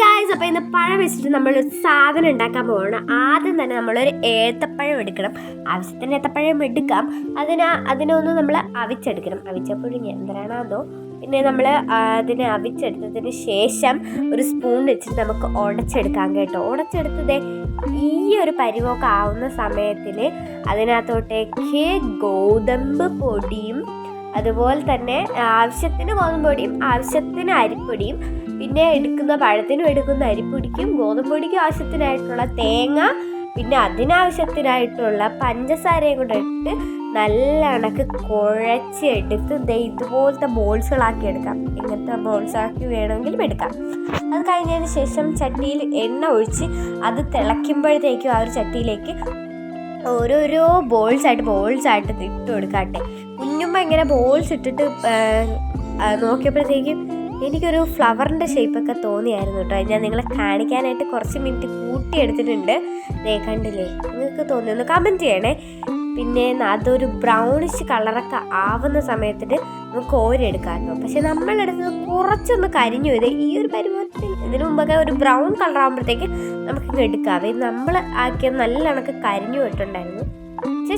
Guys, അപ്പോൾ ഇന്ന് പഴം വെച്ചിട്ട് നമ്മളൊരു സാധനം ഉണ്ടാക്കാൻ പോകണം. ആദ്യം തന്നെ നമ്മളൊരു ഏത്തപ്പഴം എടുക്കണം. ആവശ്യത്തിന് ഏത്തപ്പഴം എടുക്കാം. അതിനൊന്ന് നമ്മൾ അവിച്ചെടുക്കണം. അവിച്ചപ്പോഴും എന്തരാണോ അതോ. പിന്നെ നമ്മൾ അതിനെ അവിച്ചെടുത്തതിന് ശേഷം ഒരു സ്പൂൺ വെച്ചിട്ട് നമുക്ക് ഉടച്ചെടുക്കാം കേട്ടോ. ഉടച്ചെടുത്തത് ഈ ഒരു പരിവമൊക്കെ ആവുന്ന സമയത്തിൽ അതിനകത്തോട്ടേക്ക് ഗോതമ്പ് പൊടിയും അതുപോലെ തന്നെ ആവശ്യത്തിന് ഗോതമ്പ് പൊടിയും ആവശ്യത്തിന് അരിപ്പൊടിയും പിന്നെ പഴത്തിനും അരിപ്പൊടിക്കും ഗോതമ്പ് പൊടിക്കും ആവശ്യത്തിനായിട്ടുള്ള തേങ്ങ പിന്നെ അതിനാവശ്യത്തിനായിട്ടുള്ള പഞ്ചസാരയും കൂടെ ഇട്ട് നല്ല കണക്ക് കുഴച്ചെടുത്ത് ഇതുപോലത്തെ ബോൾസുകളാക്കി എടുക്കാം. ഇങ്ങനത്തെ ബോൾസാക്കി വേണമെങ്കിലും എടുക്കാം. അത് കഴിഞ്ഞതിന് ശേഷം ചട്ടിയിൽ എണ്ണ ഒഴിച്ച് അത് തിളയ്ക്കുമ്പോഴത്തേക്കും ആ ഒരു ചട്ടിയിലേക്ക് ഓരോരോ ബോൾസായിട്ട് ഇട്ട് കൊടുക്കാട്ടെ. കുഞ്ഞുമ്പോൾ ഇങ്ങനെ ബോൾസ് ഇട്ടിട്ട് നോക്കിയപ്പോഴത്തേക്കും എനിക്കൊരു ഫ്ലവറിൻ്റെ ഷേപ്പൊക്കെ തോന്നിയായിരുന്നു കേട്ടോ. ഞാൻ നിങ്ങളെ കാണിക്കാനായിട്ട് കുറച്ച് മിനിറ്റ് കൂട്ടിയെടുത്തിട്ടുണ്ട്. കണ്ടില്ലേ? നിങ്ങൾക്ക് തോന്നിയൊന്ന് കമൻറ്റ് ചെയ്യണേ. പിന്നെ അതൊരു ബ്രൗണിഷ് കളറൊക്കെ ആവുന്ന സമയത്തിന് നമുക്ക് ഓരെടുക്കാം കേട്ടോ. പക്ഷെ നമ്മളെടുത്തത് കുറച്ചൊന്ന് കരിഞ്ഞു പോയത്. ഈ ഒരു പരുവത്തിൽ ഇതിനു മുമ്പൊക്കെ ഒരു ബ്രൗൺ കളർ ആകുമ്പോഴത്തേക്ക് നമുക്കിങ്ങ് എടുക്കാവേ. നമ്മൾ ആക്കിയത് നല്ല കണക്ക് കരിഞ്ഞു പോയിട്ടുണ്ടായിരുന്നു. പക്ഷെ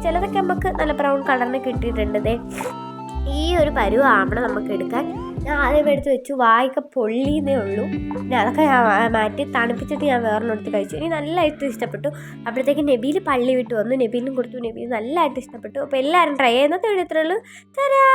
ചിലതൊക്കെ നമുക്ക് നല്ല ബ്രൗൺ കളറിന് കിട്ടിയിട്ടുണ്ട്. ഈ ഒരു പരുവാകുമ്പോൾ നമുക്ക് എടുക്കാൻ. ഞാൻ ആദ്യം എടുത്ത് വെച്ചു. വായൊക്കെ പൊള്ളിയെന്നേ ഉള്ളൂ. പിന്നെ അതൊക്കെ ഞാൻ മാറ്റി തണുപ്പിച്ചിട്ട് ഞാൻ വേറൊരിടത്ത് കഴിച്ചു. എനിക്ക് നല്ലതായിട്ട് ഇഷ്ടപ്പെട്ടു. അപ്പോഴത്തേക്ക് നബീൽ പള്ളി വിട്ട് വന്നു. നബീലിനും കൊടുത്തു. നബീൽ നല്ലതായിട്ട് ഇഷ്ടപ്പെട്ടു. അപ്പോൾ എല്ലാവരും ട്രൈ ചെയ്യുന്നത് ഇത്രയുള്ളൂ. തരാ.